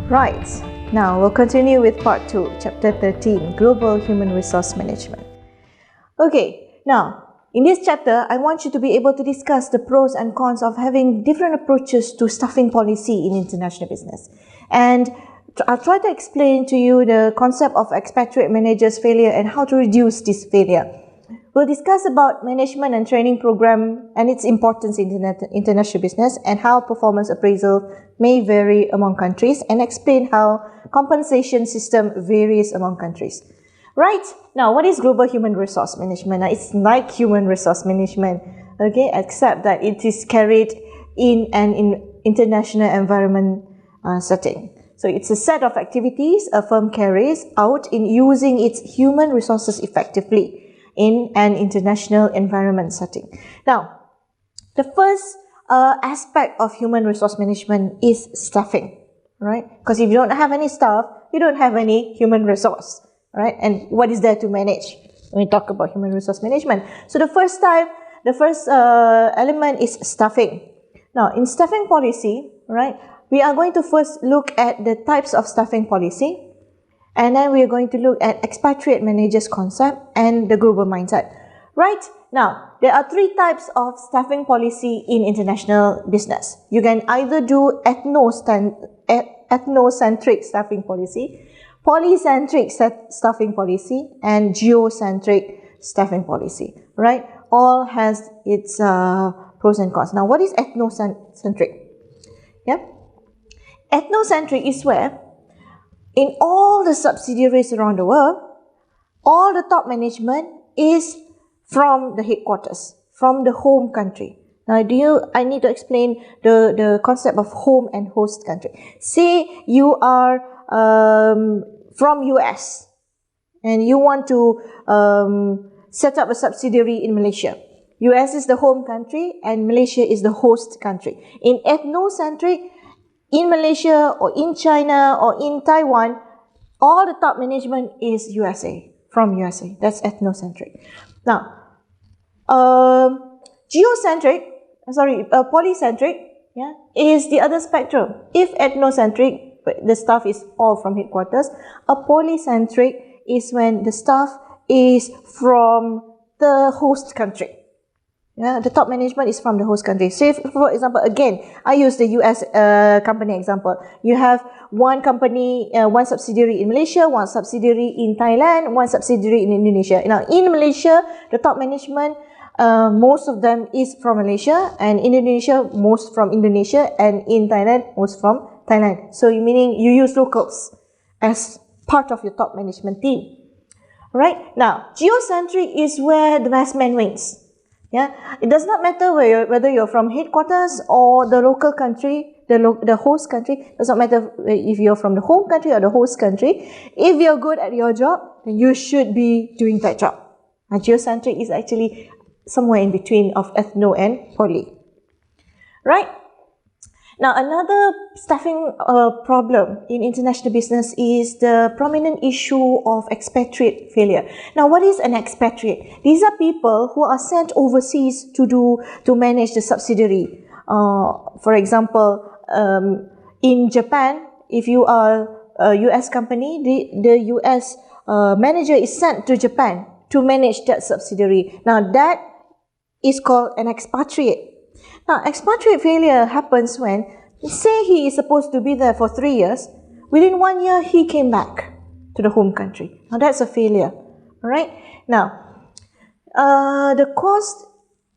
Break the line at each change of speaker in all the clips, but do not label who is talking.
Right, now we'll continue with part 2, chapter 13, Global Human Resource Management. Okay, now in this chapter, I want you to be able to discuss the pros and cons of having different approaches to staffing policy in international business. And I'll try to explain to you the concept of expatriate managers failure and how to reduce this failure. We'll discuss about management and training program and its importance in international business and how performance appraisal may vary among countries, and explain how compensation system varies among countries. Right, now what is global human resource management? Now, it's like human resource management, okay, except that it is carried in an international environment setting. So it's a set of activities a firm carries out in using its human resources effectively in an international environment setting. Now, the first aspect of human resource management is staffing, right? Because if you don't have any staff, you don't have any human resource, right? And what is there to manage when we talk about human resource management? So the first element is staffing. Now, in staffing policy, right, we are going to first look at the types of staffing policy, and then we are going to look at expatriate managers concept and the global mindset. Right, now there are three types of staffing policy in international business. You can either do ethnocentric staffing policy, polycentric staffing policy, and geocentric staffing policy. Right, all has its pros and cons. Now, what is ethnocentric? Yeah, ethnocentric is where in all the subsidiaries around the world, all the top management is from the headquarters, from the home country. Now, I need to explain the concept of home and host country. Say you are from US and you want to set up a subsidiary in Malaysia. US is the home country and Malaysia is the host country. In ethnocentric, in Malaysia or in China or in Taiwan, all the top management is USA, from USA. That's ethnocentric. Now, polycentric, yeah, is the other spectrum. If ethnocentric, the staff is all from headquarters. A polycentric is when the staff is from the host country. Yeah, the top management is from the host country. Say, for example, again, I use the US company example. You have one company, one subsidiary in Malaysia, one subsidiary in Thailand, one subsidiary in Indonesia. Now, in Malaysia, the top management, most of them is from Malaysia, and in Indonesia, most from Indonesia, and in Thailand, most from Thailand. So, meaning you use locals as part of your top management team. Right? Now, geocentric is where the vast man wins. Yeah, it does not matter whether you're from headquarters or the local country, the host country. It does not matter if you're from the home country or the host country. If you're good at your job, then you should be doing that job. And geocentric is actually somewhere in between of ethno and poly. Right? Now, another staffing problem in international business is the prominent issue of expatriate failure. Now, what is an expatriate? These are people who are sent overseas to manage the subsidiary. For example, in Japan, if you are a US company, the US manager is sent to Japan to manage that subsidiary. Now, that is called an expatriate. Now, expatriate failure happens when, say he is supposed to be there for 3 years, within 1 year he came back to the home country. Now, that's a failure, alright? Now, the cost,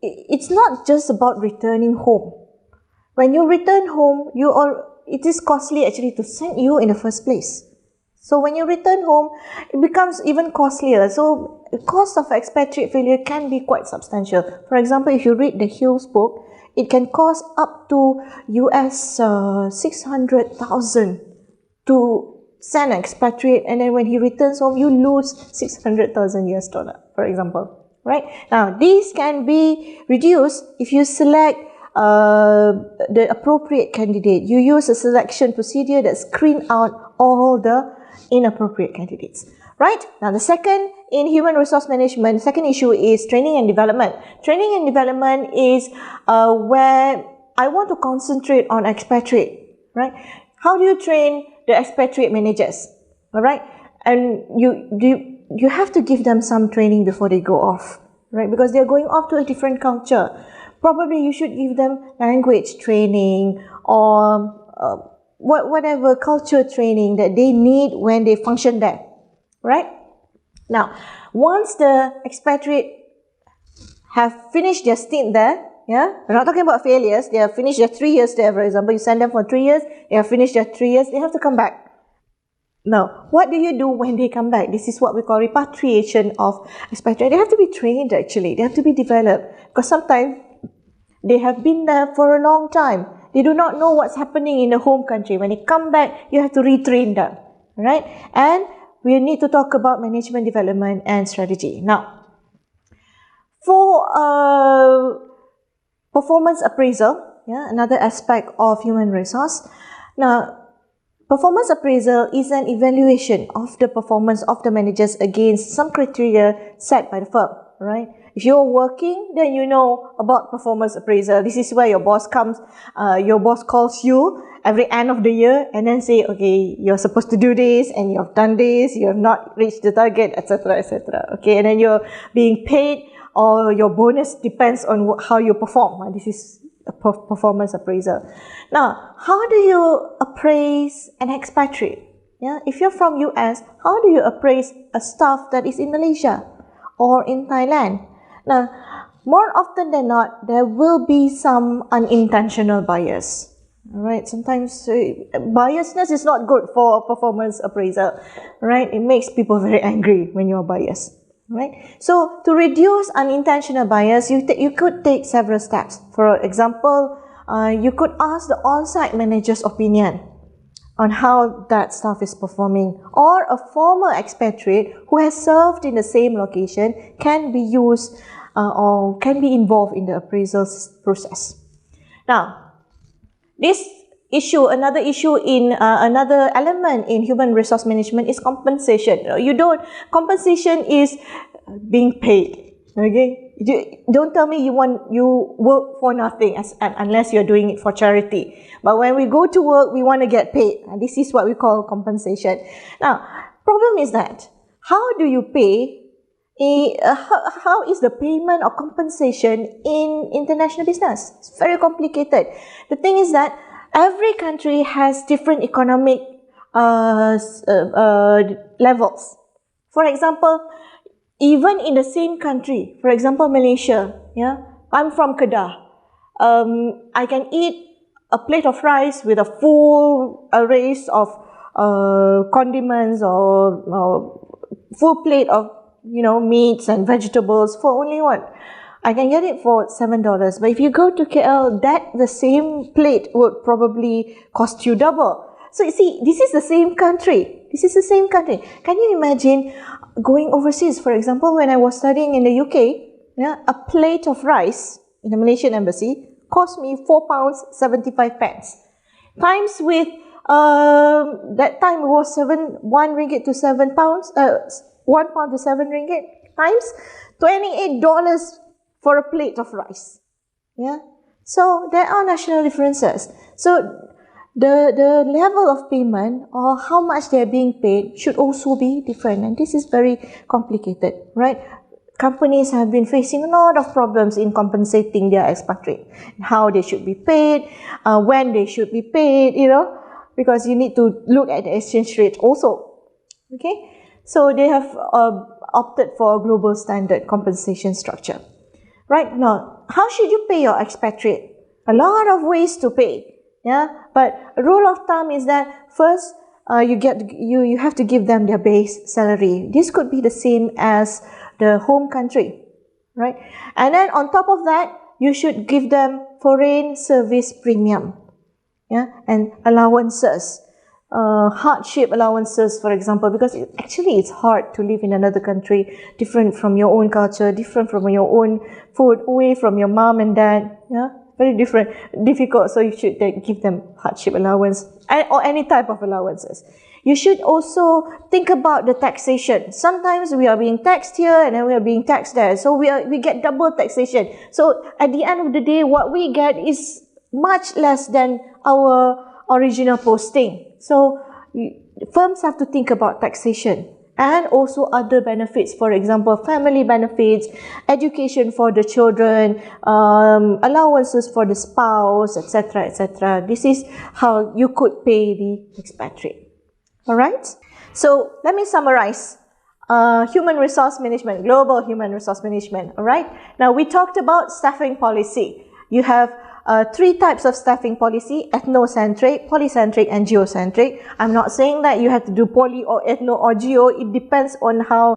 it's not just about returning home. When you return home, it is costly actually to send you in the first place. So, when you return home, it becomes even costlier. So, the cost of expatriate failure can be quite substantial. For example, if you read the Hills book, it can cost up to US 600,000 to send an expatriate, and then when he returns home, you lose 600,000 US dollar, for example. Right? Now, these can be reduced if you select the appropriate candidate. You use a selection procedure that screen out all the inappropriate candidates. Right? Now, the second in human resource management, second issue is training and development. Training and development is where I want to concentrate on expatriate. Right? How do you train the expatriate managers, all right? And you have to give them some training before they go off, right? Because they're going off to a different culture. Probably you should give them language training or whatever culture training that they need when they function there, right? Now, once the expatriate have finished their stint there, yeah, we're not talking about failures, they have finished their 3 years there, for example, you send them for 3 years, they have finished their 3 years, they have to come back. Now, what do you do when they come back? This is what we call repatriation of expatriate. They have to be trained actually, they have to be developed, because sometimes they have been there for a long time. They do not know what's happening in the home country. When they come back, you have to retrain them, right? And we need to talk about management development and strategy. Now, for performance appraisal, yeah, another aspect of human resource. Now, performance appraisal is an evaluation of the performance of the managers against some criteria set by the firm, right? If you're working, then you know about performance appraisal. This is where your boss comes, your boss calls you every end of the year and then say, okay, you're supposed to do this and you've done this, you have not reached the target, etc., etc. Okay, and then you're being paid or your bonus depends on how you perform. This is a performance appraisal. Now, how do you appraise an expatriate? Yeah, if you're from US, how do you appraise a staff that is in Malaysia or in Thailand? Now, more often than not, there will be some unintentional bias. Right? Sometimes biasness is not good for performance appraisal. Right? It makes people very angry when you're biased. Right? So, to reduce unintentional bias, you could take several steps. For example, you could ask the on-site manager's opinion on how that staff is performing, or a former expatriate who has served in the same location can be used or can be involved in the appraisal process. Now, this issue, another issue in another element in human resource management is compensation. Compensation is being paid. Okay, don't tell me you work for nothing unless you're doing it for charity. But when we go to work, we want to get paid. And this is what we call compensation. Now, problem is that how do you pay? How is the payment or compensation in international business? It's very complicated. The thing is that every country has different economic levels. For example, even in the same country, for example, Malaysia, yeah, I'm from Kedah. I can eat a plate of rice with a full array of condiments or full plate of meats and vegetables for only what? I can get it for $7. But if you go to KL, the same plate would probably cost you double. So you see, this is the same country. This is the same country. Can you imagine going overseas? For example, when I was studying in the UK, yeah, a plate of rice in the Malaysian embassy cost me £4.75. Times with that time it was £1 to £7, £1 to £7 times $28 for a plate of rice. Yeah, so there are national differences. So the level of payment or how much they are being paid should also be different, and this is very complicated, right? Companies have been facing a lot of problems in compensating their expatriate, how they should be paid, when they should be paid, because you need to look at the exchange rate also. Okay, so they have opted for a global standard compensation structure. Right now, how should you pay your expatriate? A lot of ways to pay. Yeah, but a rule of thumb is that first you have to give them their base salary. This could be the same as the home country, right? And then on top of that, you should give them foreign service premium, yeah, and allowances, hardship allowances, for example, because it's hard to live in another country, different from your own culture, different from your own food, away from your mom and dad, yeah. Very difficult, so you should give them hardship allowance or any type of allowances. You should also think about the taxation. Sometimes we are being taxed here and then we are being taxed there. So we get double taxation. So at the end of the day, what we get is much less than our original posting. So firms have to think about taxation and also other benefits, for example, family benefits, education for the children, allowances for the spouse, etc., etc. This is how you could pay the expatriate. All right. So let me summarize. Human resource management, global human resource management. All right. Now we talked about staffing policy. You have three types of staffing policy: ethnocentric, polycentric, and geocentric. I'm not saying that you have to do poly or ethno or geo. It depends on how you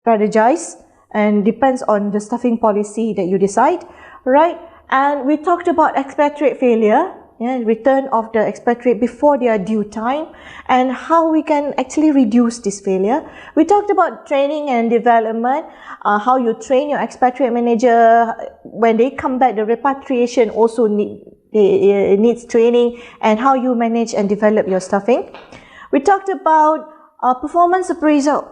strategize and depends on the staffing policy that you decide, right? And we talked about expatriate failure, return of the expatriate before their due time, and how we can actually reduce this failure. We talked about training and development, how you train your expatriate manager. When they come back, the repatriation also needs training, and how you manage and develop your staffing. We talked about performance appraisal.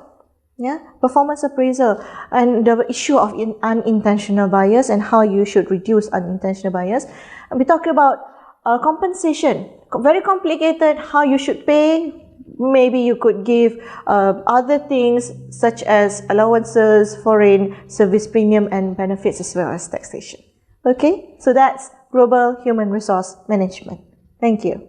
Performance appraisal and the issue of unintentional bias and how you should reduce unintentional bias. And we talked about compensation, very complicated, how you should pay. Maybe you could give other things such as allowances, foreign service premium, and benefits, as well as taxation. Okay, so that's global human resource management. Thank you.